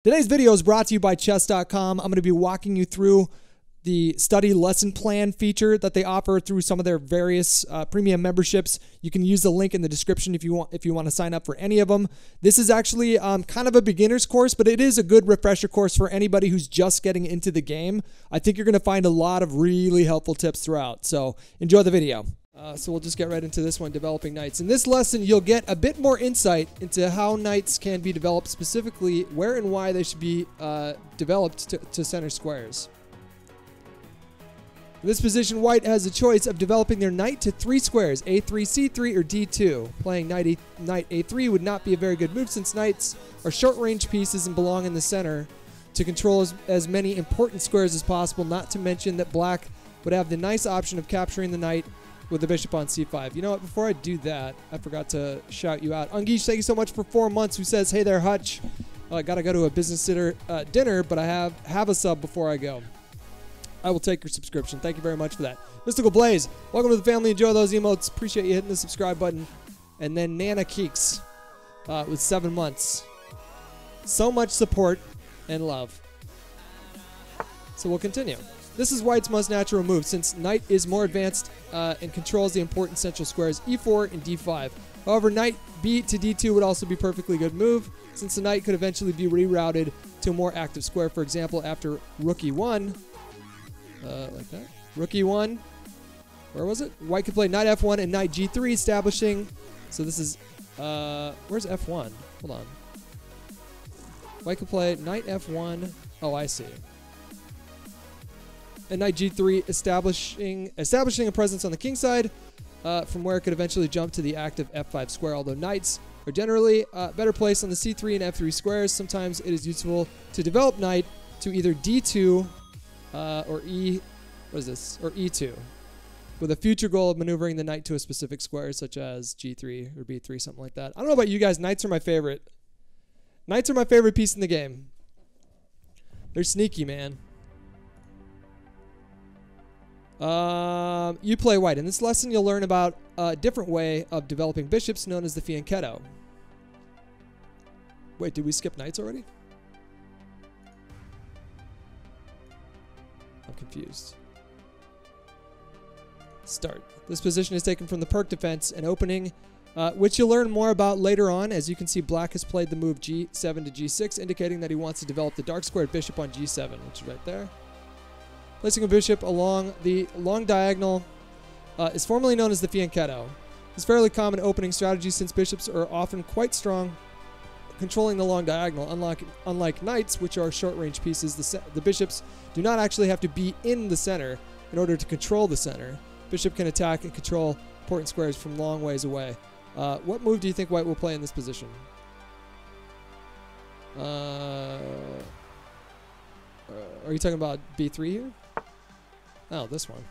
Today's video is brought to you by chess.com. I'm going to be walking you through the study lesson plan feature that they offer through some of their various premium memberships. You can use the link in the description if you want to sign up for any of them. This is actually kind of a beginner's course, but it is a good refresher course for anybody who's just getting into the game. I think you're going to find a lot of really helpful tips throughout. So enjoy the video. So we'll just get right into this one, developing knights. In this lesson, you'll get a bit more insight into how knights can be developed, specifically where and why they should be developed to center squares. In this position, white has a choice of developing their knight to 3 squares, a3, c3, or d2. Playing knight a3 would not be a very good move since knights are short-range pieces and belong in the center to control as many important squares as possible, not to mention that black would have the nice option of capturing the knight with the bishop on c5. You know what? Before I do that, I forgot to shout you out. Ungish, thank you so much for 4 months, who says, hey there, Hutch. I got to go to a business dinner, but I have a sub before I go. I will take your subscription. Thank you very much for that. Mystical Blaze, welcome to the family. Enjoy those emotes. Appreciate you hitting the subscribe button. And then Nana Keeks with 7 months. So much support and love. So we'll continue. This is white's most natural move, since knight is more advanced and controls the important central squares e4 and d5. However, knight b to d2 would also be a perfectly good move, since the knight could eventually be rerouted to a more active square. For example, after rook e1, like that. Rook e1, where was it? White could play knight f1 and knight g3, establishing. So this is, where's f1? Hold on. White could play knight f1. Oh, I see. And knight g3, establishing a presence on the king side, from where it could eventually jump to the active f5 square. Although knights are generally better placed on the c3 and f3 squares, sometimes it is useful to develop knight to either d2 or e2, with a future goal of maneuvering the knight to a specific square, such as g3 or b3, something like that. I don't know about you guys. Knights are my favorite. Knights are my favorite piece in the game. They're sneaky, man. You play white. In this lesson, you'll learn about a different way of developing bishops known as the fianchetto. Wait, did we skip knights already? I'm confused. Start. This position is taken from the perk defense, an opening, which you'll learn more about later on. As you can see, black has played the move g7 to g6, indicating that he wants to develop the dark squared bishop on g7, which is right there. Placing a bishop along the long diagonal is formerly known as the fianchetto. It's a fairly common opening strategy, since bishops are often quite strong controlling the long diagonal. Unlike knights, which are short-range pieces, the bishops do not actually have to be in the center in order to control the center. Bishop can attack and control important squares from long ways away. What move do you think white will play in this position? Are you talking about b3 here? Oh, this one.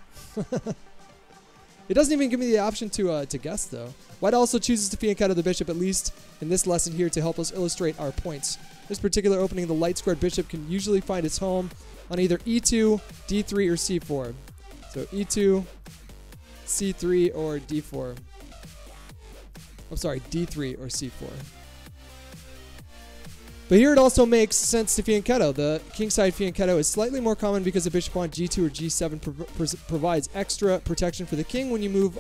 It doesn't even give me the option to guess, though. White also chooses to fianchetto the bishop, at least in this lesson here, to help us illustrate our points. This particular opening, the light squared bishop, can usually find its home on either e2, d3, or c4. So e2, c3, or d4. I'm sorry, d3 or c4. But here it also makes sense to fianchetto. The kingside fianchetto is slightly more common because a bishop on g2 or g7 provides extra protection for the king when you move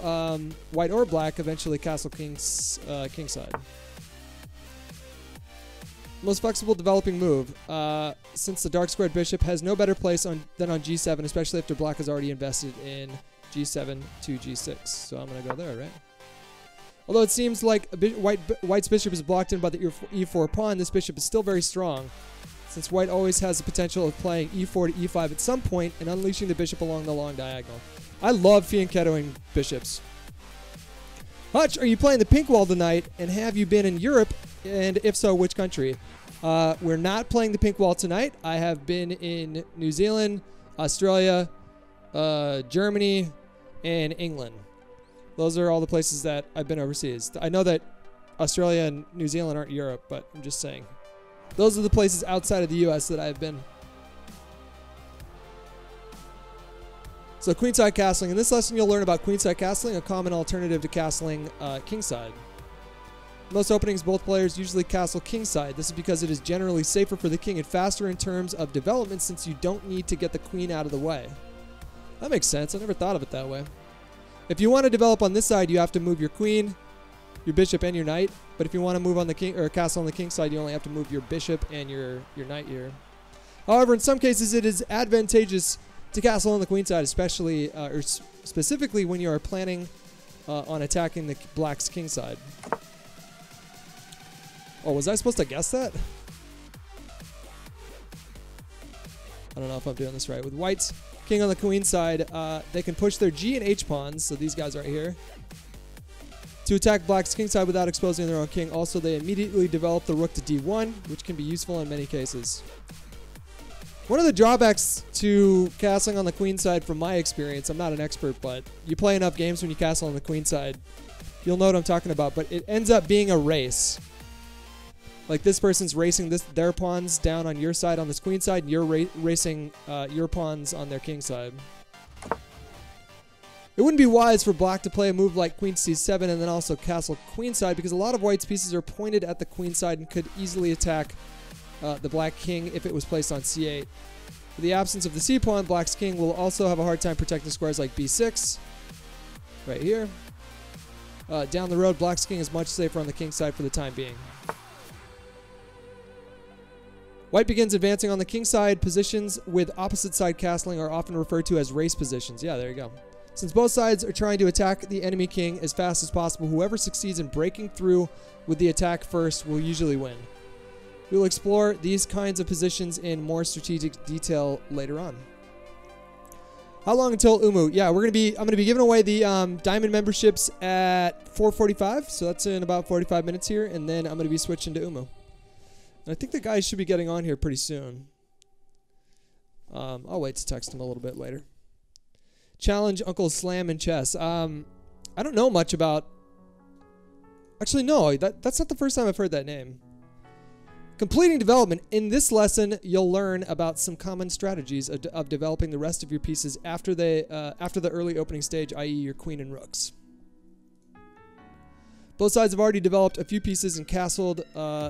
white or black, eventually castle kingside. Most flexible developing move, since the dark squared bishop has no better place than on g7, especially after black has already invested in g7 to g6. So I'm going to go there, right? Although it seems like white's bishop is blocked in by the e4 pawn, this bishop is still very strong, since white always has the potential of playing e4 to e5 at some point and unleashing the bishop along the long diagonal. I love fianchettoing bishops. Hutch, are you playing the pink wall tonight, and have you been in Europe, and if so, which country? We're not playing the pink wall tonight. I have been in New Zealand, Australia, Germany, and England. Those are all the places that I've been overseas. I know that Australia and New Zealand aren't Europe, but I'm just saying. Those are the places outside of the U.S. that I've been. So Queenside Castling. In this lesson, you'll learn about Queenside Castling, a common alternative to castling kingside. most openings, both players usually castle kingside. This is because it is generally safer for the king and faster in terms of development since you don't need to get the queen out of the way. That makes sense. I never thought of it that way. If you want to develop on this side, you have to move your queen, your bishop, and your knight. But if you want to move on the king or castle on the king side, you only have to move your bishop and your knight here. However, in some cases, it is advantageous to castle on the queen side, especially or specifically when you are planning on attacking the black's king side. Oh, was I supposed to guess that? I don't know if I'm doing this right. With white's king on the queen side, they can push their G and H pawns, so these guys right here, to attack black's king side without exposing their own king. Also, they immediately develop the rook to D1, which can be useful in many cases. One of the drawbacks to castling on the queen side, from my experience, I'm not an expert, but you play enough games when you castle on the queen side, you'll know what I'm talking about, but it ends up being a race. Like this person's racing their pawns down on your side on this queen side, and you're racing your pawns on their king side. It wouldn't be wise for black to play a move like queen to c7 and then also castle queen side, because a lot of white's pieces are pointed at the queen side and could easily attack the black king if it was placed on c8. With the absence of the c pawn, black's king will also have a hard time protecting squares like b6, right here. Down the road, black's king is much safer on the king side for the time being. White begins advancing on the king side. Positions with opposite side castling are often referred to as race positions. Yeah, there you go. Since both sides are trying to attack the enemy king as fast as possible, whoever succeeds in breaking through with the attack first will usually win. We will explore these kinds of positions in more strategic detail later on. How long until Umu? Yeah, I'm gonna be giving away the diamond memberships at 4:45, so that's in about 45 minutes here, and then I'm gonna be switching to Umu. And I think the guys should be getting on here pretty soon. I'll wait to text him a little bit later. Challenge Uncle Slam in chess. I don't know much about. Actually, no, that's not the first time I've heard that name. Completing development. In this lesson, you'll learn about some common strategies of developing the rest of your pieces after the early opening stage, i.e. your queen and rooks. Both sides have already developed a few pieces and castled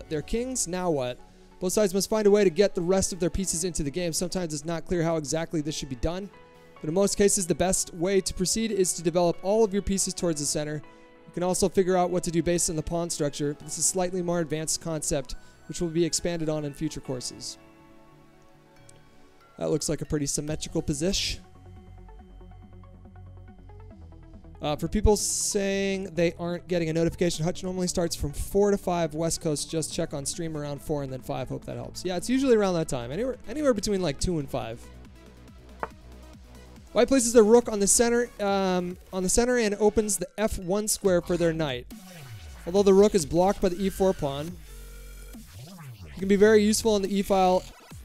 their kings. Now what? Both sides must find a way to get the rest of their pieces into the game. Sometimes it's not clear how exactly this should be done, but in most cases, the best way to proceed is to develop all of your pieces towards the center. You can also figure out what to do based on the pawn structure. This is a slightly more advanced concept, which will be expanded on in future courses. That looks like a pretty symmetrical position. For people saying they aren't getting a notification, Hutch normally starts from 4 to 5 West Coast. Just check on stream around 4 and then 5. Hope that helps. Yeah, it's usually around that time. Anywhere between like 2 and 5. White places their rook on the center and opens the F1 square for their knight. Although the rook is blocked by the E4 pawn, it can be very useful on the E file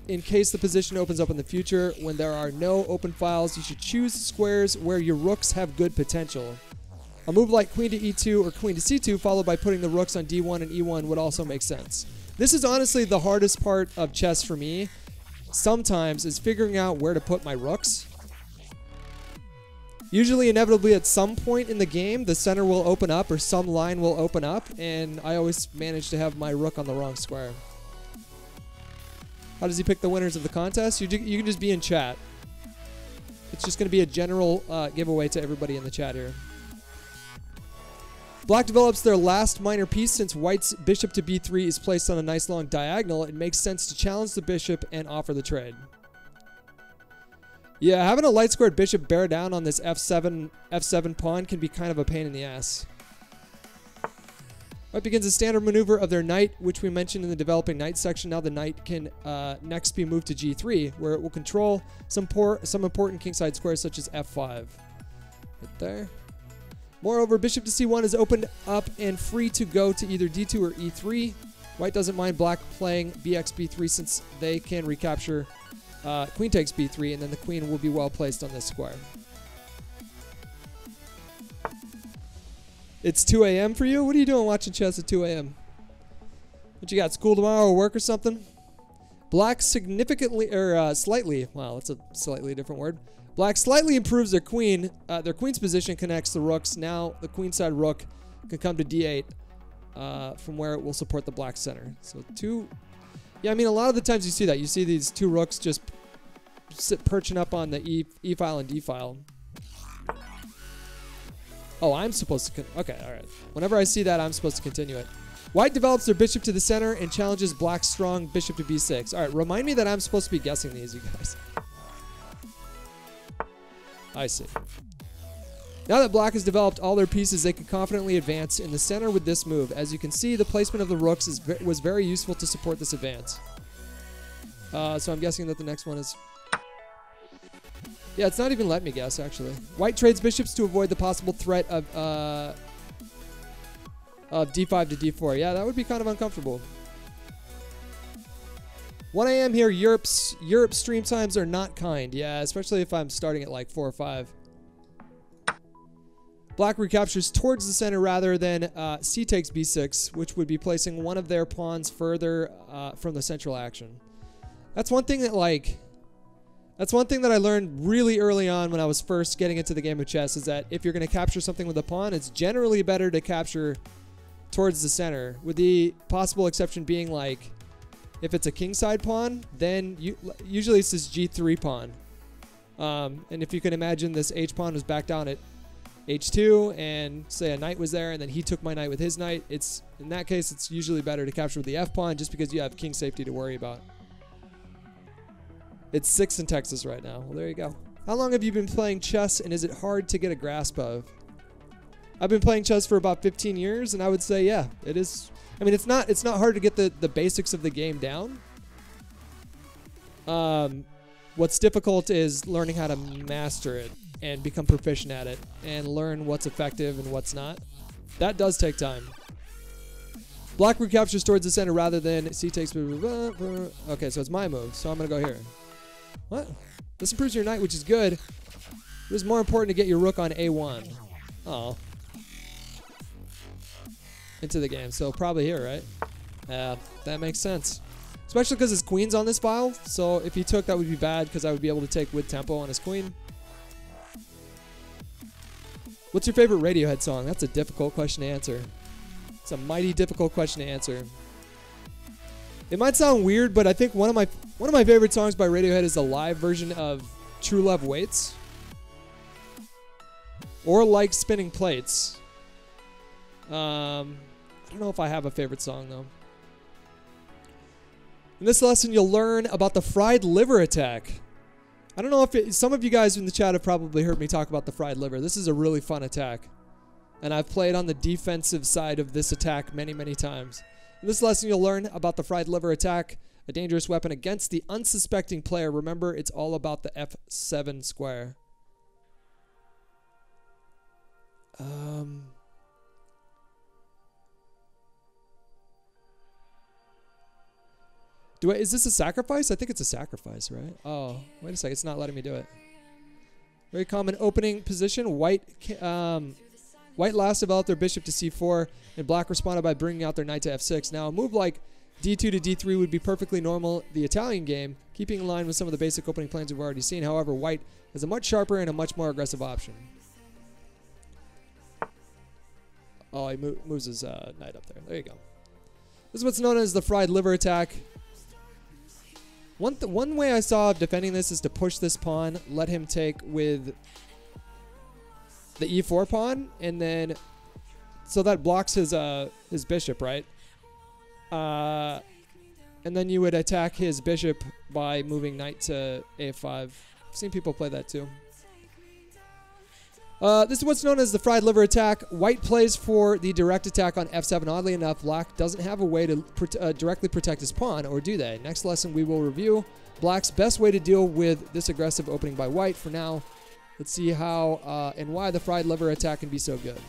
in case the position opens up in the future. When there are no open files, you should choose squares where your rooks have good potential. A move like queen to E2 or queen to C2 followed by putting the rooks on D1 and E1 would also make sense. This is honestly the hardest part of chess for me sometimes, is figuring out where to put my rooks. Usually, inevitably, at some point in the game, the center will open up or some line will open up, and I always manage to have my rook on the wrong square. How does he pick the winners of the contest? You can just be in chat. It's just going to be a general giveaway to everybody in the chat here. Black develops their last minor piece. Since white's bishop to b3 is placed on a nice long diagonal, it makes sense to challenge the bishop and offer the trade. Yeah, having a light squared bishop bear down on this f7 pawn can be kind of a pain in the ass. White begins a standard maneuver of their knight, which we mentioned in the developing knight section. Now the knight can next be moved to g3, where it will control some important kingside squares such as f5. Right there. Moreover, bishop to c1 is opened up and free to go to either d2 or e3. White doesn't mind black playing bx b3 since they can recapture queen takes b3, and then the queen will be well placed on this square. It's 2 a.m. for you? What are you doing watching chess at 2 a.m.? What you got, school tomorrow or work or something? Black significantly, or slightly, wow, that's a slightly different word. Black slightly improves their queen. Their queen's position connects the rooks. Now the queenside rook can come to d8. from where it will support the black center. So 2. Yeah, I mean, a lot of the times you see that. You see these 2 rooks just perching up on the E file and D file. Oh, I'm supposed to... Okay, all right. Whenever I see that, I'm supposed to continue it. White develops their bishop to the center and challenges black's strong bishop to b6. All right, remind me that I'm supposed to be guessing these, you guys. I see. Now that black has developed all their pieces, they can confidently advance in the center with this move. As you can see, the placement of the rooks was very useful to support this advance. So I'm guessing that the next one is... Yeah, it's not even letting me guess, actually. White trades bishops to avoid the possible threat of d5 to d4. Yeah, that would be kind of uncomfortable. 1 a.m. here. Europe stream times are not kind. Yeah, especially if I'm starting at like 4 or 5. Black recaptures towards the center rather than c takes b6, which would be placing one of their pawns further from the central action. That's one thing that I learned really early on when I was first getting into the game of chess, is that if you're going to capture something with a pawn, it's generally better to capture towards the center, with the possible exception being like if it's a kingside pawn, then usually it's this g3 pawn. And if you can imagine, this h pawn was back down at h2 and say a knight was there and then he took my knight with his knight, in that case it's usually better to capture with the f pawn just because you have king safety to worry about. It's 6 in Texas right now. Well, there you go. How long have you been playing chess, and is it hard to get a grasp of? I've been playing chess for about 15 years, and I would say, yeah, it is. I mean, it's not hard to get the basics of the game down. What's difficult is learning how to master it and become proficient at it and learn what's effective and what's not. That does take time. Black recaptures towards the center rather than c takes. Okay, so it's my move, so I'm going to go here. What? This improves your knight, which is good. It was more important to get your rook on a1. Oh. Into the game, so probably here, right? Yeah, that makes sense. Especially because his queen's on this file, so if he took, that would be bad because I would be able to take with tempo on his queen. What's your favorite Radiohead song? That's a difficult question to answer. It's a mighty difficult question to answer. It might sound weird, but I think one of my favorite songs by Radiohead is the live version of True Love Waits, or Like Spinning Plates. I don't know if I have a favorite song though. In this lesson, you'll learn about the fried liver attack. I don't know if some of you guys in the chat have probably heard me talk about the fried liver. This is a really fun attack, and I've played on the defensive side of this attack many, many times. In this lesson, you'll learn about the fried liver attack, a dangerous weapon against the unsuspecting player. Remember, it's all about the f7 square. Is this a sacrifice? I think it's a sacrifice, right? Oh, wait a second. It's not letting me do it. Very common opening position. White last developed their bishop to c4, and black responded by bringing out their knight to f6. Now, a move like d2 to d3 would be perfectly normal in the Italian game, keeping in line with some of the basic opening plans we've already seen. However, white has a much sharper and a much more aggressive option. Oh, he moves his knight up there. There you go. This is what's known as the fried liver attack. One way I saw of defending this is to push this pawn, let him take with the e4 pawn, and then so that blocks his bishop, right? And then you would attack his bishop by moving knight to a5. I've seen people play that too. This is what's known as the fried liver attack. White plays for the direct attack on f7. Oddly enough, black doesn't have a way to directly protect his pawn, or do they? Next lesson, we will review black's best way to deal with this aggressive opening by white. For now, let's see how and why the fried liver attack can be so good.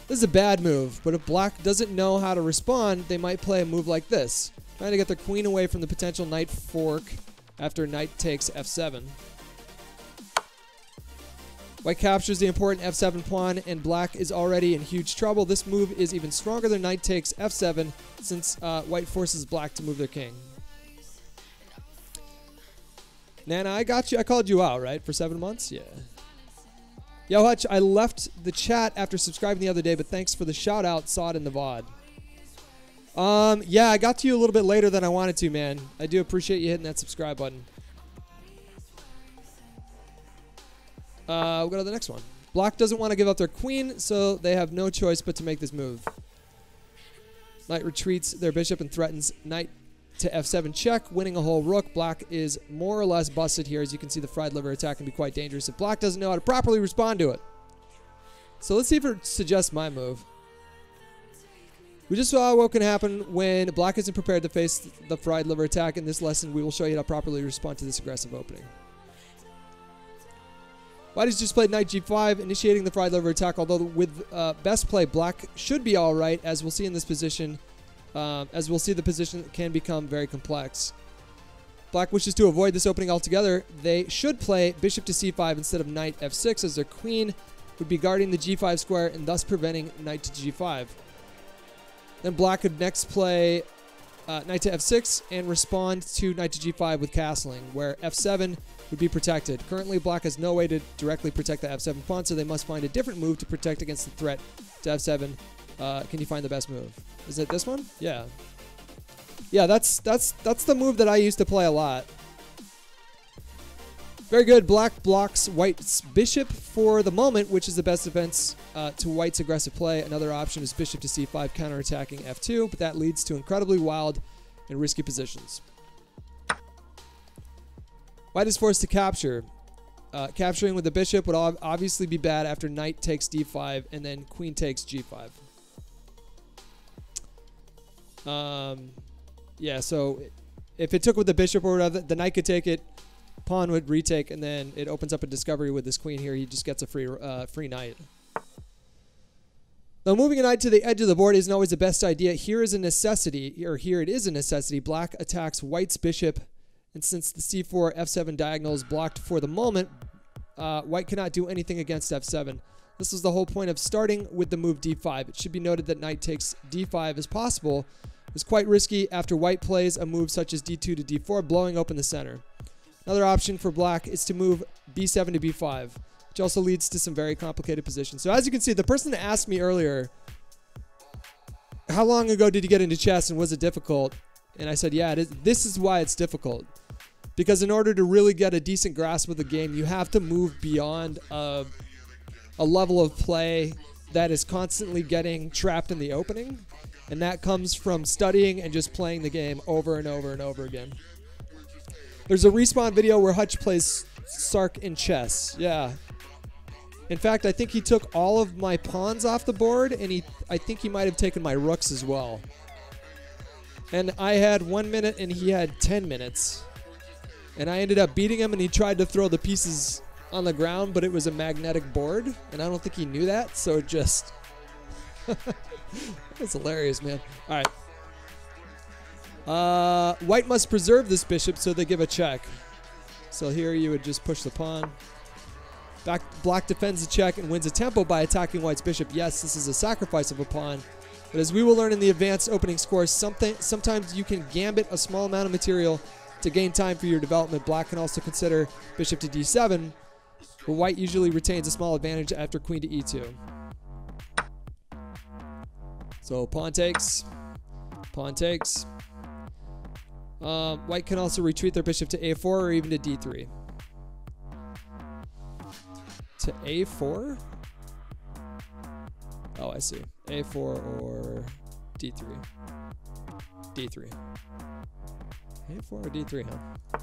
This is a bad move, but if black doesn't know how to respond, they might play a move like this, trying to get their queen away from the potential knight fork after knight takes f7. White captures the important f7 pawn, and black is already in huge trouble. This move is even stronger than knight takes f7, since white forces black to move their king. Nana, I got you. I called you out, right? For 7 months? Yeah. Yo, Hutch, I left the chat after subscribing the other day, but thanks for the shout out. Saw it in the VOD. Yeah, I got to you a little bit later than I wanted to, man. I do appreciate you hitting that subscribe button. We'll go to the next one. Black doesn't want to give up their queen, so they have no choice but to make this move. Knight retreats their bishop and threatens knight to f7 check, winning a whole rook. Black is more or less busted here. As you can see, the fried liver attack can be quite dangerous if Black doesn't know how to properly respond to it. So let's see if it suggests my move. We just saw what can happen when Black isn't prepared to face the fried liver attack. In this lesson, we will show you how to properly respond to this aggressive opening. White has just played knight g5, initiating the fried liver attack, although with best play, Black should be all right, as we'll see in this position. As we'll see, the position can become very complex. Black wishes to avoid this opening altogether. They should play bishop to c5 instead of knight f6, as their queen would be guarding the g5 square and thus preventing knight to g5. Then Black could next play knight to f6 and respond to knight to g5 with castling, where f7 would be protected. Currently, Black has no way to directly protect the f7 pawn, so they must find a different move to protect against the threat to f7. Can you find the best move? Is it this one? Yeah. Yeah, that's the move that I used to play a lot. Very good. Black blocks White's bishop for the moment, which is the best defense to White's aggressive play. Another option is bishop to c5, counterattacking f2, but that leads to incredibly wild and risky positions. White is forced to capture. Capturing with the bishop would obviously be bad after knight takes d5 and then queen takes g5. Yeah, so if it took with the bishop or whatever, the knight could take it, pawn would retake, and then it opens up a discovery with this queen here. He just gets a free knight. Though moving a knight to the edge of the board isn't always the best idea, here is a necessity, or here it is a necessity. Black attacks White's bishop, and since the c4 f7 diagonal is blocked for the moment, White cannot do anything against f7. This is the whole point of starting with the move d5. It should be noted that knight takes d5 as possible is quite risky after White plays a move such as d2 to d4, blowing open the center. Another option for Black is to move b7 to b5, which also leads to some very complicated positions. So as you can see, the person that asked me earlier, how long ago did you get into chess and was it difficult? And I said, yeah, this is why it's difficult. Because in order to really get a decent grasp of the game, you have to move beyond a level of play that is constantly getting trapped in the opening. And that comes from studying and just playing the game over and over and over again. There's a Respawn video where Hutch plays Sark in chess. Yeah. In fact, I think he took all of my pawns off the board, and I think he might have taken my rooks as well. And I had 1 minute, and he had 10 minutes. And I ended up beating him, and he tried to throw the pieces on the ground, but it was a magnetic board, and I don't think he knew that, so it just... That's hilarious, man. All right. White must preserve this bishop, so they give a check. So here you would just push the pawn. Black defends the check and wins a tempo by attacking White's bishop. Yes, this is a sacrifice of a pawn. But as we will learn in the advanced opening scores, sometimes you can gambit a small amount of material to gain time for your development. Black can also consider bishop to d7, but White usually retains a small advantage after queen to e2. So pawn takes, pawn takes. White can also retreat their bishop to a4 or even to d3. To a4? Oh, I see. a4 or d3. d3. a4 or d3, huh?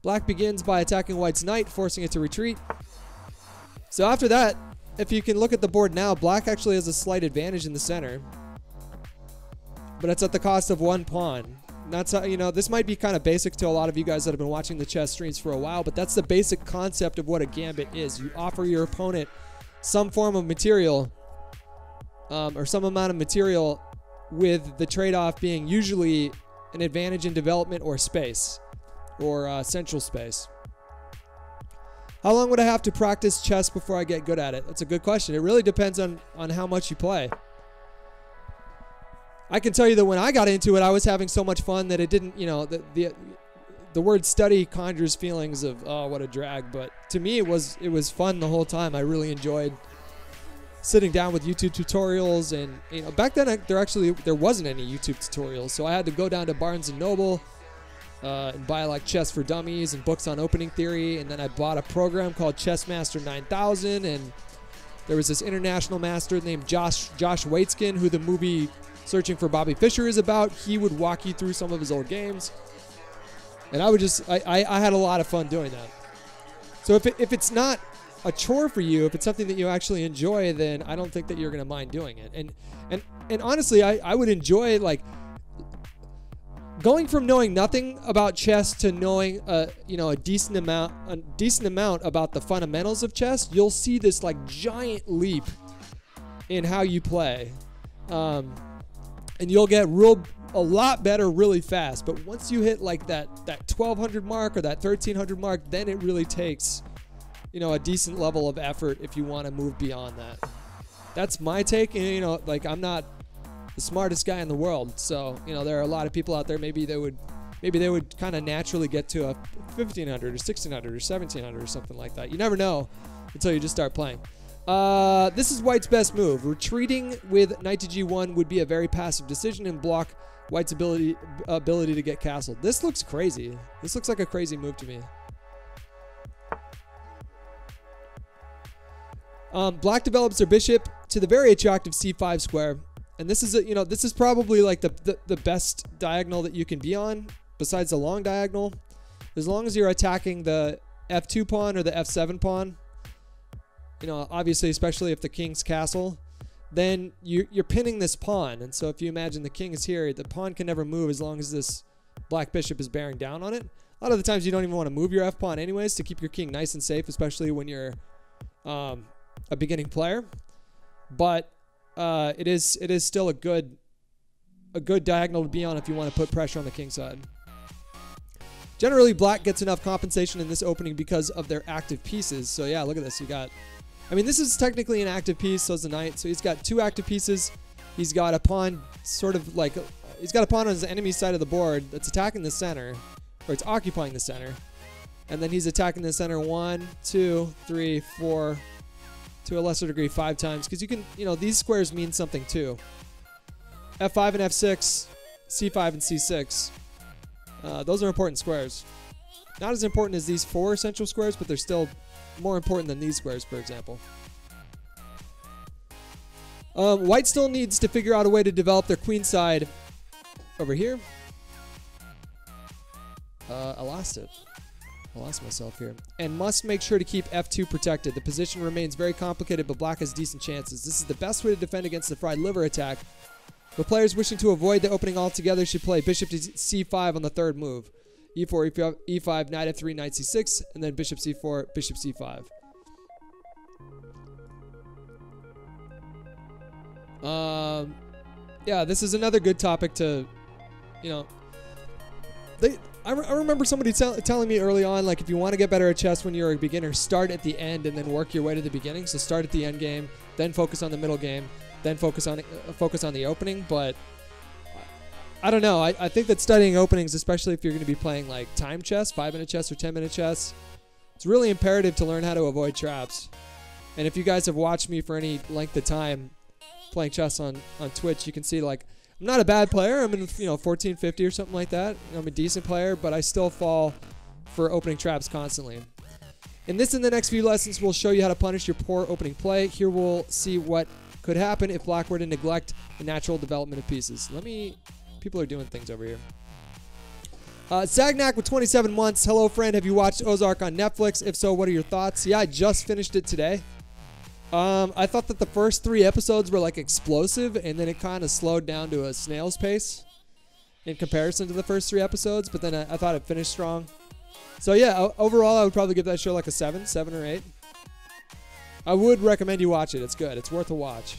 Black begins by attacking White's knight, forcing it to retreat. So after that, if you can look at the board now, Black actually has a slight advantage in the center. But it's at the cost of one pawn. That's how, you know, this might be kind of basic to a lot of you guys that have been watching the chess streams for a while, but that's the basic concept of what a gambit is. You offer your opponent some form of material, or some amount of material, with the trade-off being usually an advantage in development or space, or central space. How long would I have to practice chess before I get good at it? That's a good question. It really depends on how much you play. I can tell you that when I got into it, I was having so much fun that it didn't, you know, the the word study conjures feelings of, oh, what a drag. But to me, it was fun the whole time. I really enjoyed sitting down with YouTube tutorials. And back then there wasn't any YouTube tutorials, so I had to go down to Barnes and Noble and buy like Chess for Dummies and books on opening theory. And then I bought a program called Chessmaster 9000, and there was this international master named Josh Waitzkin, who the movie Searching for Bobby Fischer is about. He would walk you through some of his old games, and I had a lot of fun doing that. So if it's not a chore for you, if it's something that you actually enjoy, then I don't think that you're gonna mind doing it. And honestly, I would enjoy like going from knowing nothing about chess to knowing a decent amount about the fundamentals of chess. You'll see this like giant leap in how you play, and you'll get a lot better really fast. But once you hit like that 1200 mark or that 1300 mark, then it really takes a decent level of effort if you want to move beyond that. That's my take. Like I'm not the smartest guy in the world, so there are a lot of people out there. Maybe they would kind of naturally get to a 1500 or 1600 or 1700 or something like that. You never know until you just start playing. This is White's best move. Retreating with knight to g1 would be a very passive decision and block White's ability to get castled. This looks crazy. This looks like a crazy move to me. Black develops their bishop to the very attractive c5 square, and this is this is probably like the best diagonal that you can be on besides the long diagonal, as long as you're attacking the f2 pawn or the f7 pawn. Obviously, especially if the king's castle, then you're pinning this pawn, and so if you imagine the king is here, the pawn can never move as long as this black bishop is bearing down on it. A lot of the times you don't even want to move your f pawn anyways to keep your king nice and safe, especially when you're a beginning player. But it is still a good diagonal to be on if you want to put pressure on the king side. Generally, black gets enough compensation in this opening because of their active pieces. So yeah, look at this. This is technically an active piece, so is the knight. So he's got two active pieces. He's got a pawn he's got a pawn on his enemy side of the board that's attacking the center, or it's occupying the center. And then he's attacking the center 1, 2, 3, 4, to a lesser degree 5 times, because you can, these squares mean something too. F5 and F6, C5 and C6. Those are important squares. Not as important as these 4 central squares, but they're still more important than these squares, for example. White still needs to figure out a way to develop their queenside over here. I lost it. I lost myself here. And must make sure to keep f2 protected. The position remains very complicated, but black has decent chances. This is the best way to defend against the fried liver attack. But players wishing to avoid the opening altogether should play bishop to c5 on the third move. e4, e5, knight f3, knight c6, and then bishop c4, bishop c5. Yeah, this is another good topic to, I remember somebody telling me early on, like, if you want to get better at chess when you're a beginner, start at the end and then work your way to the beginning. So start at the end game, then focus on the middle game, then focus on the opening. But I don't know. I think that studying openings, especially if you're going to be playing like time chess, 5-minute chess or 10-minute chess, it's really imperative to learn how to avoid traps. And if you guys have watched me for any length of time playing chess on Twitch, you can see, like, I'm not a bad player. I'm in 1450 or something like that. I'm a decent player, but I still fall for opening traps constantly. In this and the next few lessons, we'll show you how to punish your poor opening play. Here we'll see what could happen if black were to neglect the natural development of pieces. People are doing things over here. Sagnac with 27 months. Hello, friend. Have you watched Ozark on Netflix? If so, what are your thoughts? Yeah, I just finished it today. I thought that the first 3 episodes were like explosive, and then it kind of slowed down to a snail's pace in comparison to the first 3 episodes, but then I thought it finished strong. So yeah, overall I would probably give that show like a 7 or 8. I would recommend you watch it. It's good. It's worth a watch.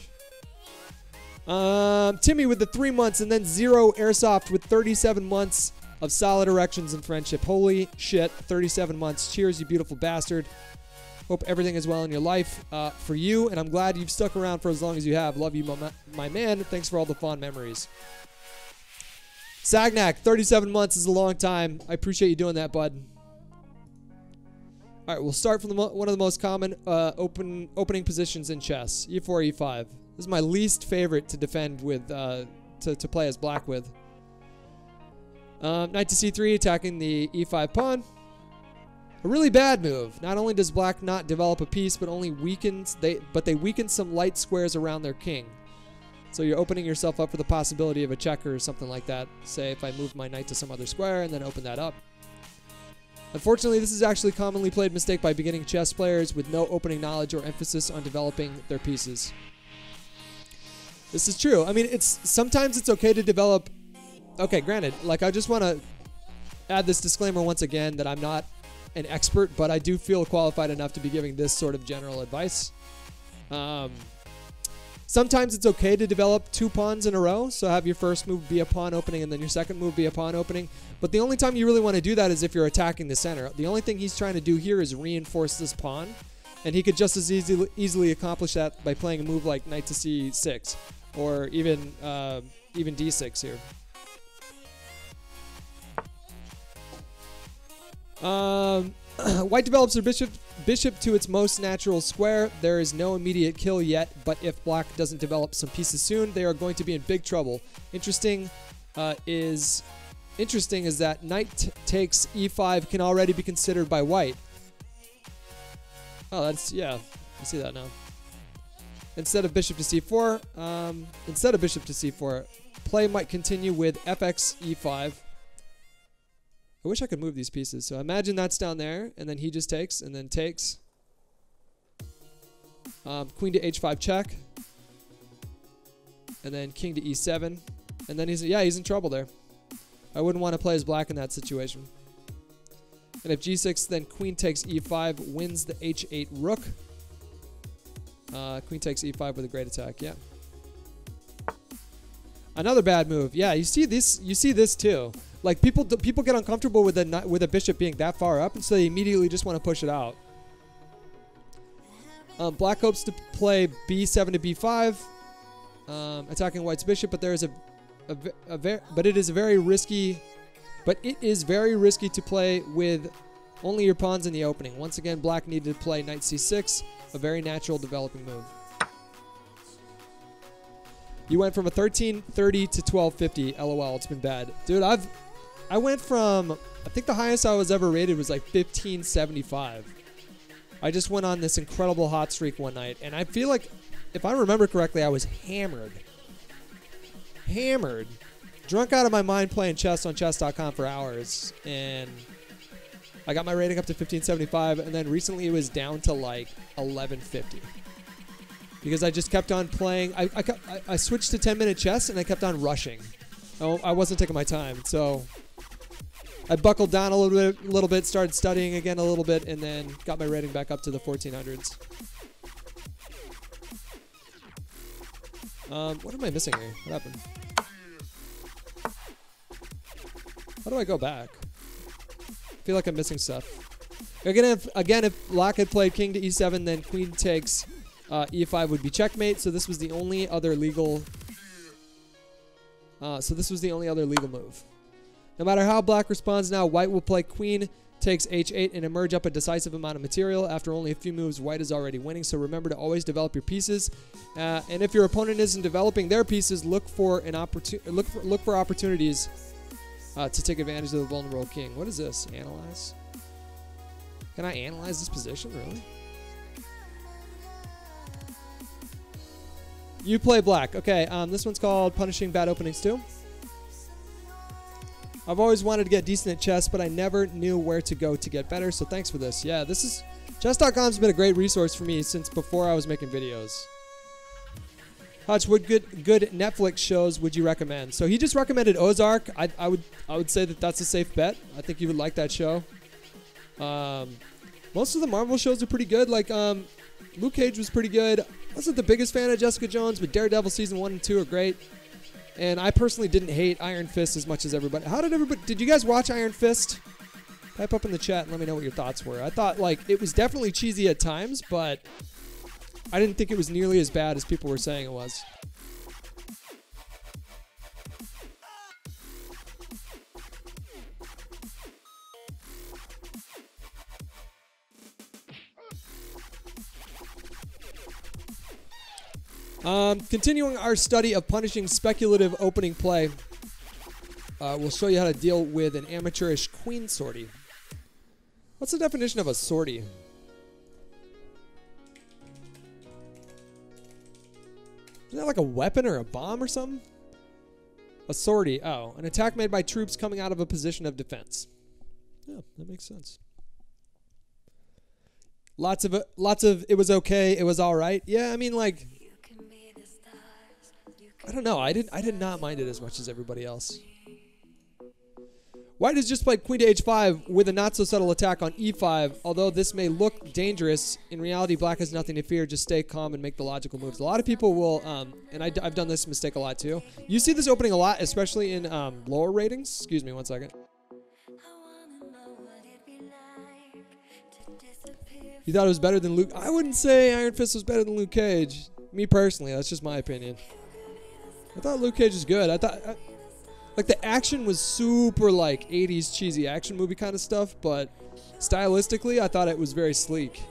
Timmy with the 3 months, and then Zero Airsoft with 37 months of solid erections and friendship. Holy shit, 37 months. Cheers, you beautiful bastard. Hope everything is well in your life for you, and I'm glad you've stuck around for as long as you have. Love you, my man. Thanks for all the fond memories. Sagnac, 37 months is a long time. I appreciate you doing that, bud. All right, we'll start from one of the most common opening positions in chess, e4, e5. This is my least favorite to defend with, to play as black with. Knight to c3, attacking the e5 pawn. A really bad move. Not only does black not develop a piece, but only they weaken some light squares around their king. So you're opening yourself up for the possibility of a checker or something like that. Say if I move my knight to some other square and then open that up. Unfortunately, this is actually a commonly played mistake by beginning chess players with no opening knowledge or emphasis on developing their pieces. This is true. I mean, sometimes it's okay to develop. Okay, granted, like I just want to add this disclaimer once again that I'm not an expert, but I do feel qualified enough to be giving this sort of general advice. Sometimes it's okay to develop 2 pawns in a row, so have your first move be a pawn opening and then your second move be a pawn opening. But the only time you really want to do that is if you're attacking the center. The only thing he's trying to do here is reinforce this pawn, and he could just as easily accomplish that by playing a move like knight to c6 or even d6 here. White develops their bishop to its most natural square. There is no immediate kill yet, but if black doesn't develop some pieces soon, they are going to be in big trouble. Interesting is that knight takes e5 can already be considered by white. Oh, that's, yeah, I see that now. Instead of bishop to c4, play might continue with fx e5. I wish I could move these pieces. So imagine that's down there, and then he just takes, and then takes. Queen to h5 check. And then king to e7. And then he's in trouble there. I wouldn't want to play as black in that situation. And if g6, then queen takes e5, wins the h8 rook. Queen takes e5 with a great attack, yeah. Another bad move. Yeah, you see this too. Like people get uncomfortable with a bishop being that far up, and so they immediately just want to push it out. Black hopes to play b7 to b5, attacking white's bishop, but there is it is very risky to play with only your pawns in the opening. Once again, black needed to play knight c6, a very natural developing move. You went from a 1330 to 1250. LOL, it's been bad, dude. I went from, I think the highest I was ever rated was like 1575. I just went on this incredible hot streak one night, and I feel like, if I remember correctly, I was hammered. Drunk out of my mind playing chess on chess.com for hours, and I got my rating up to 1575, and then recently it was down to like 1150. Because I just kept on playing. I switched to 10-minute chess, and I kept on rushing. I wasn't taking my time, so I buckled down a little bit, started studying again a little bit, and then got my rating back up to the 1400s. What am I missing here? What happened? How do I go back? I feel like I'm missing stuff. Again, if black had played king to e7, then queen takes e5 would be checkmate. So this was the only other legal. Move. No matter how black responds now, white will play queen takes h8 and emerge up a decisive amount of material. After only a few moves, white is already winning. So remember to always develop your pieces. And if your opponent isn't developing their pieces, look for opportunities to take advantage of the vulnerable king. What is this? Analyze. Can I analyze this position, really? You play black. Okay, this one's called Punishing Bad Openings too. I've always wanted to get decent at chess, but I never knew where to go to get better, so thanks for this. Yeah, chess.com's been a great resource for me since before I was making videos. Hutch, what good Netflix shows would you recommend? So he just recommended Ozark. I would say that's a safe bet. I think you would like that show. Most of the Marvel shows are pretty good. Like Luke Cage was pretty good. I wasn't the biggest fan of Jessica Jones, but Daredevil season 1 and 2 are great. And I personally didn't hate Iron Fist as much as everybody. Did you guys watch Iron Fist? Type up in the chat and let me know what your thoughts were. I thought like it was definitely cheesy at times, but I didn't think it was nearly as bad as people were saying it was. Continuing our study of punishing speculative opening play, we'll show you how to deal with an amateurish queen sortie. What's the definition of a sortie? Isn't that like a weapon or a bomb or something? A sortie. Oh, an attack made by troops coming out of a position of defense. Yeah, that makes sense. Lots of it was okay, it was all right. Yeah, I mean, like, I don't know. I did not mind it as much as everybody else. White has just played queen to h5 with a not so subtle attack on e5. Although this may look dangerous, in reality, black has nothing to fear. Just stay calm and make the logical moves. A lot of people will, and I've done this mistake a lot too. You see this opening a lot, especially in lower ratings. Excuse me one second. You thought it was better than Luke? I wouldn't say Iron Fist was better than Luke Cage. Me personally, that's just my opinion. I thought Luke Cage was good. I thought, like, the action was super, like, 80s cheesy action movie kind of stuff, but stylistically, I thought it was very sleek.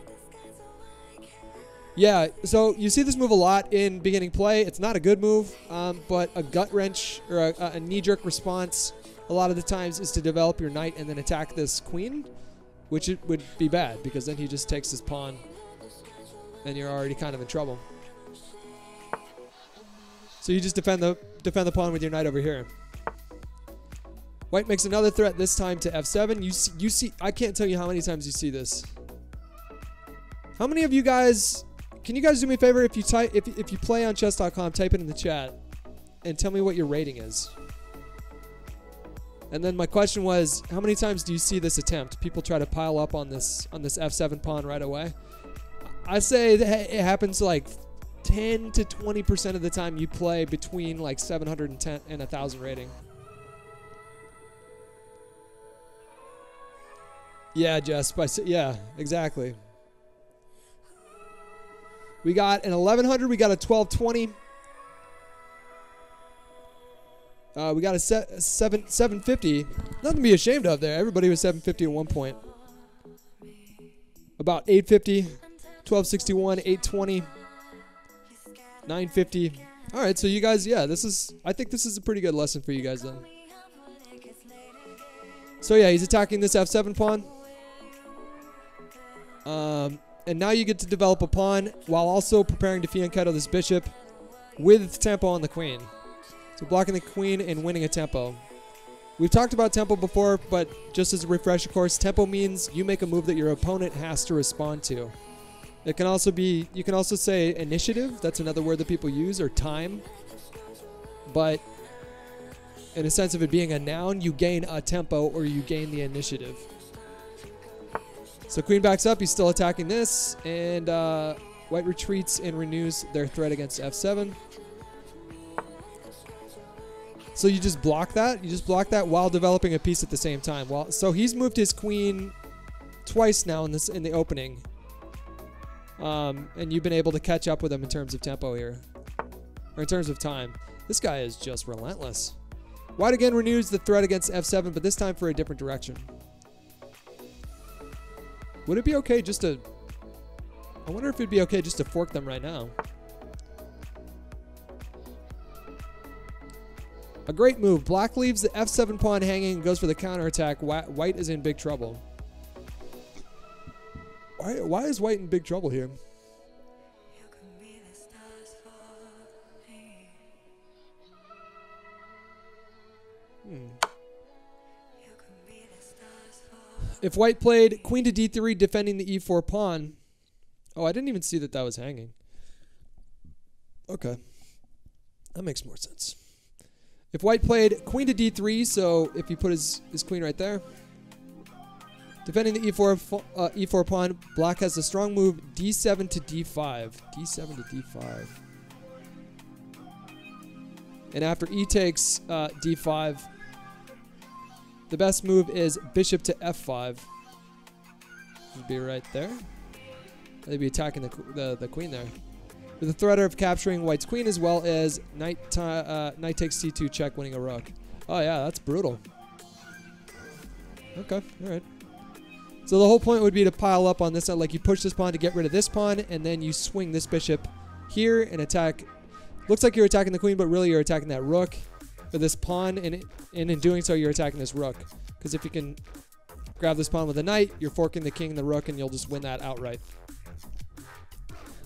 Yeah, so you see this move a lot in beginning play. It's not a good move, but a gut wrench or a knee-jerk response a lot of the times is to develop your knight and then attack this queen, which it would be bad because then he just takes his pawn and you're already kind of in trouble. So you just defend the pawn with your knight over here. White makes another threat, this time to f7. You see I can't tell you how many times you see this. How many of you guys, can you guys do me a favor, if you play on chess.com, type it in the chat and tell me what your rating is. And then my question was, how many times do you see this attempt? People try to pile up on this f7 pawn right away. I say that it happens like 10 to 20% of the time you play between like 710 and 1,000 rating. Yeah, Jess. Yeah, exactly. We got an 1100. We got a 1220. We got a 750. Nothing to be ashamed of there. Everybody was 750 at one point. About 850, 1261, 820, 950. All right, so you guys, yeah, I think this is a pretty good lesson for you guys then. So yeah, he's attacking this f7 pawn. And now you get to develop a pawn while also preparing to fianchetto this bishop with tempo on the queen. So blocking the queen and winning a tempo. We've talked about tempo before, but just as a refresher course, tempo means you make a move that your opponent has to respond to. It can also be, you can also say initiative. That's another word that people use, or time. But in a sense of it being a noun, you gain a tempo or you gain the initiative. So queen backs up, he's still attacking this, and white retreats and renews their threat against f7. So you just block that. You just block that while developing a piece at the same time. So he's moved his queen twice now in the opening, and you've been able to catch up with him in terms of tempo here, or in terms of time. This guy is just relentless. White again renews the threat against f7, but this time for a different direction. Would it be okay just to... I wonder if it'd be okay just to fork them right now. A great move. Black leaves the f7 pawn hanging and goes for the counterattack. White is in big trouble. Why is white in big trouble here? If white played queen to d3 defending the e4 pawn... Oh, I didn't even see that was hanging. Okay. That makes more sense. If white played queen to d3, so if you put his queen right there, defending the e4 pawn, black has a strong move d7 to d5. d7 to d5. And after e takes d5, the best move is bishop to f5. Would be right there. They'd be attacking the queen there, with the threat of capturing white's queen, as well as knight takes c2 check, winning a rook. Oh yeah, that's brutal. Okay, all right. So the whole point would be to pile up on this side, like you push this pawn to get rid of this pawn, and then you swing this bishop here and attack Looks like you're attacking the queen, but really you're attacking that rook or this pawn, and in doing so, you're attacking this rook. Because if you can grab this pawn with a knight, you're forking the king and the rook, and you'll just win that outright.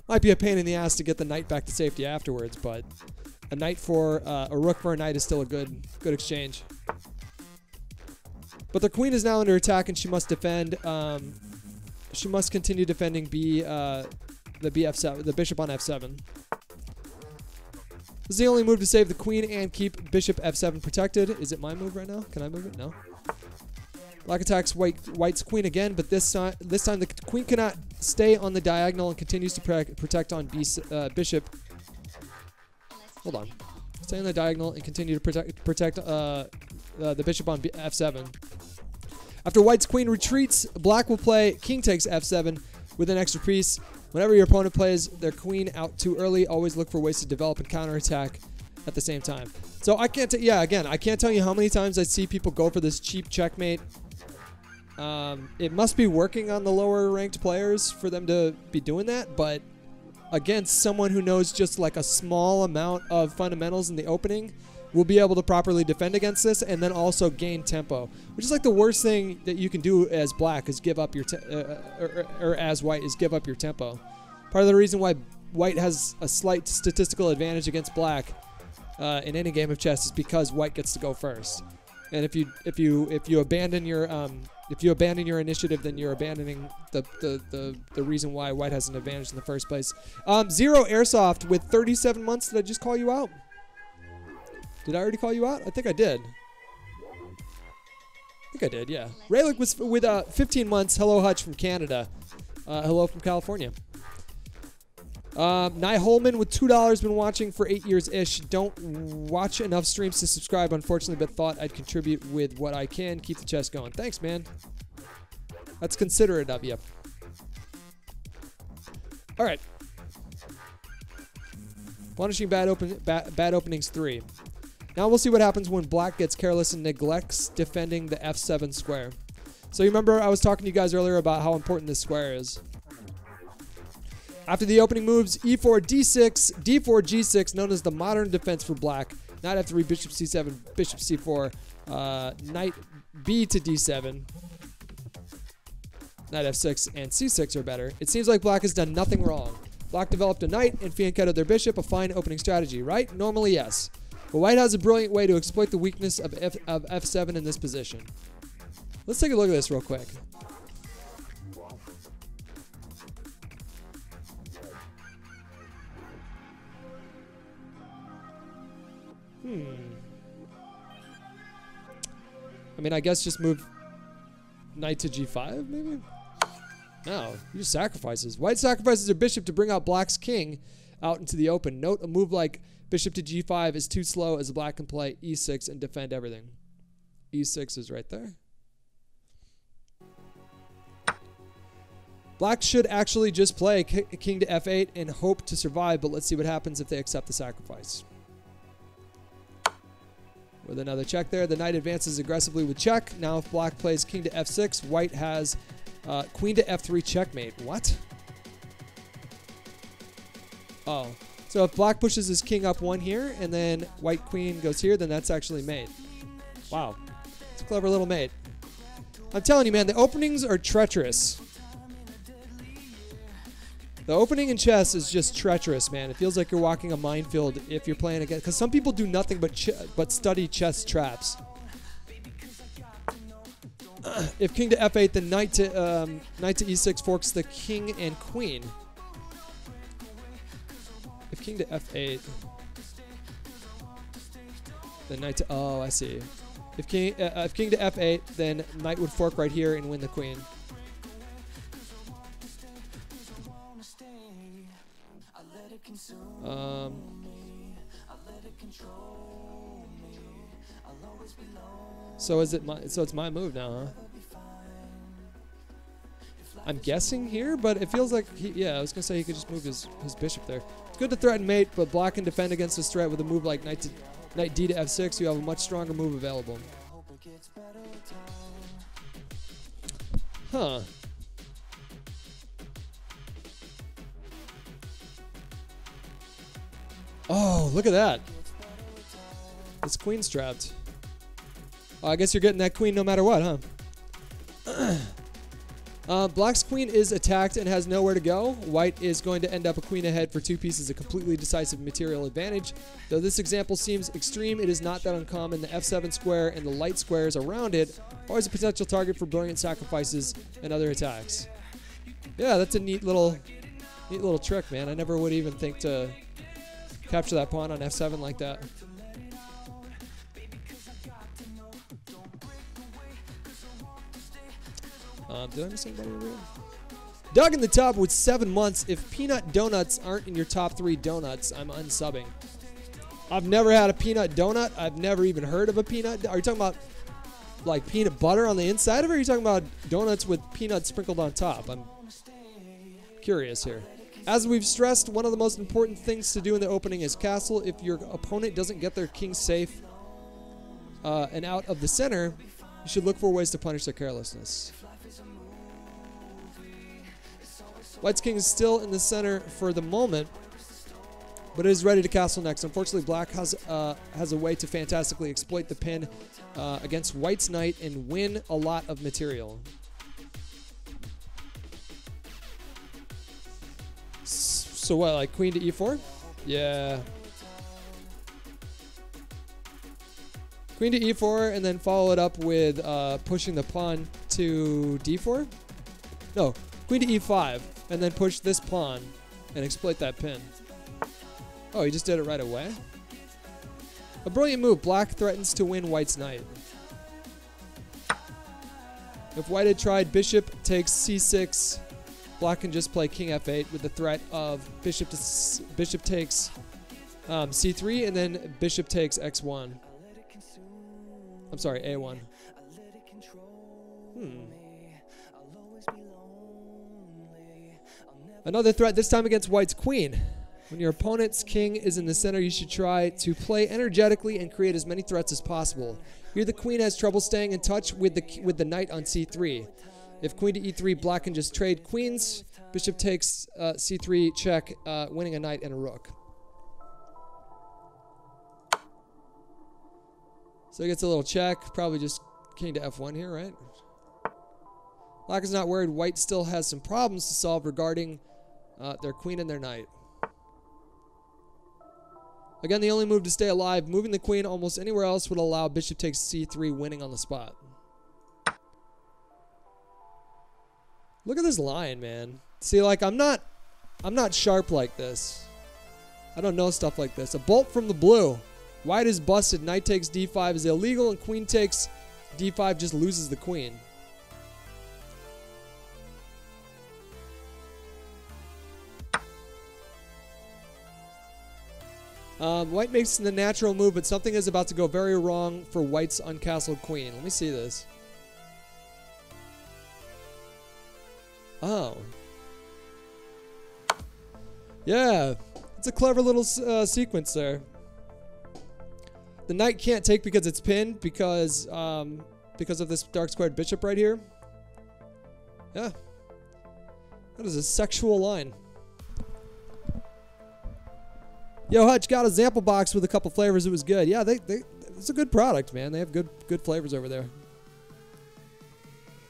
Might be a pain in the ass to get the knight back to safety afterwards, but a knight for a rook for a knight is still a good exchange. But the queen is now under attack, and she must defend. She must continue defending the bf7, the bishop on f7. This is the only move to save the queen and keep bishop f7 protected. Is it my move right now? Can I move it? No. Black attacks white's queen again, but this time the queen cannot stay on the diagonal and continues to protect on bishop. Hold on. Stay on the diagonal and continue to protect the bishop on f7. After white's queen retreats, black will play king takes f7 with an extra piece. Whenever your opponent plays their queen out too early, always look for ways to develop and counterattack at the same time. So I can't I can't tell you how many times I see people go for this cheap checkmate. It must be working on the lower ranked players for them to be doing that, but against someone who knows just like a small amount of fundamentals in the opening, will be able to properly defend against this and then also gain tempo, which is like the worst thing that you can do as black is give up your or as white is give up your tempo. Part of the reason why white has a slight statistical advantage against black in any game of chess is because white gets to go first. And if you abandon your initiative, then you're abandoning the reason why white has an advantage in the first place. Zero Airsoft with 37 months. Did I just call you out? Did I already call you out? I think I did. Yeah. Raylick was with 15 months. Hello, Hutch from Canada. Hello from California. Nye Holman with $2 been watching for 8 years-ish. Don't watch enough streams to subscribe, unfortunately, but thought I'd contribute with what I can. Keep the chess going. Thanks, man. That's considerate of you. All right. Punishing bad openings 3. Now we'll see what happens when black gets careless and neglects defending the f7 square. So you remember I was talking to you guys earlier about how important this square is. After the opening moves, e4, d6, d4, g6, known as the modern defense for black. Knight f3, bishop c7, bishop c4, knight b to d7, knight f6, and c6 are better. It seems like black has done nothing wrong. Black developed a knight and fianchettoed their bishop, a fine opening strategy, right? Normally, yes. But white has a brilliant way to exploit the weakness of f7 in this position. Let's take a look at this real quick. I mean, I guess just move knight to g5, maybe? No, he just sacrifices. White sacrifices her bishop to bring out black's king out into the open. Note, a move like bishop to g5 is too slow, as black can play e6 and defend everything. e6 is right there. Black should actually just play king to f8 and hope to survive, but let's see what happens if they accept the sacrifice. With another check there, the knight advances aggressively with check. Now if black plays king to f6, white has queen to f3 checkmate. What? Oh. So if black pushes his king up one here, and then white queen goes here, then that's actually mate. Wow. It's a clever little mate. I'm telling you, man, the openings are treacherous. The opening in chess is just treacherous, man. It feels like you're walking a minefield if you're playing against... Because some people do nothing but study chess traps. If king to f8, then knight to e6 forks the king and queen. If king to f8, then knight to... Oh, I see. If king to f8, then knight would fork right here and win the queen. So is it my? So it's my move now, huh? I'm guessing here, but it feels like yeah. I was gonna say he could just move his bishop there. It's good to threaten mate, but black can defend against this threat with a move like knight d to f6. You have a much stronger move available. Huh. Oh, look at that. This queen's trapped. Oh, I guess you're getting that queen no matter what, huh? Black's queen is attacked and has nowhere to go. White is going to end up a queen ahead for 2 pieces of completely decisive material advantage. Though this example seems extreme, it is not that uncommon. The F7 square and the light squares around it are always a potential target for brilliant sacrifices and other attacks. Yeah, that's a neat little trick, man. I never would even think to capture that pawn on F7 like that. Did I miss anybody over here? Doug in the top with 7 months. If peanut donuts aren't in your top 3 donuts, I'm unsubbing. I've never had a peanut donut. I've never even heard of a peanut. Are you talking about like peanut butter on the inside of it? Or are you talking about donuts with peanuts sprinkled on top? I'm curious here. As we've stressed, one of the most important things to do in the opening is castle. If your opponent doesn't get their king safe and out of the center, you should look for ways to punish their carelessness. White's king is still in the center for the moment, but is ready to castle next. Unfortunately, Black has a way to fantastically exploit the pin against White's knight and win a lot of material. So what, like queen to e4? Yeah. Queen to e4 and then follow it up with pushing the pawn to d4? No, queen to e5 and then push this pawn and exploit that pin. Oh, he just did it right away? A brilliant move. Black threatens to win White's knight. If White had tried bishop takes c6, Black can just play king f8 with the threat of bishop takes c3 and then bishop takes x1. I'm sorry, a1. Another threat, this time against White's queen. When your opponent's king is in the center, you should try to play energetically and create as many threats as possible. Here the queen has trouble staying in touch with the knight on c3. If queen to e3, Black can just trade queens. Bishop takes c3 check, winning a knight and a rook. So he gets a little check, probably just king to f1 here, right? Black is not worried. White still has some problems to solve regarding their queen and their knight. Again, the only move to stay alive, moving the queen almost anywhere else would allow bishop takes c3 winning on the spot. Look at this line, man. See, like I'm not sharp like this. I don't know stuff like this. A bolt from the blue. White is busted. Knight takes d5 is illegal, and queen takes d5 just loses the queen. White makes the natural move, but something is about to go very wrong for White's uncastled queen. Let me see this. Oh. Yeah. It's a clever little sequence there. The knight can't take because it's pinned because of this dark squared bishop right here. Yeah. That is a sexual line. Yo, Hutch got a sample box with a couple flavors. It was good. Yeah, it's a good product, man. They have good flavors over there.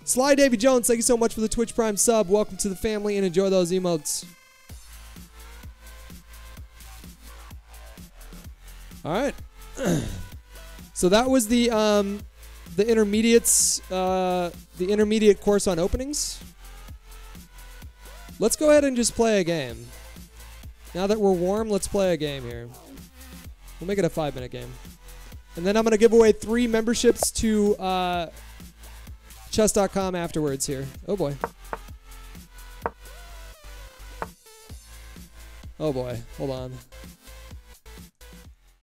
Sly Davy Jones, thank you so much for the Twitch Prime sub. Welcome to the family and enjoy those emotes. All right. So that was the intermediates, the intermediate course on openings. Let's go ahead and just play a game. Now that we're warm, let's play a game here. We'll make it a 5-minute game. And then I'm going to give away 3 memberships to chess.com afterwards here. Oh, boy. Oh, boy. Hold on.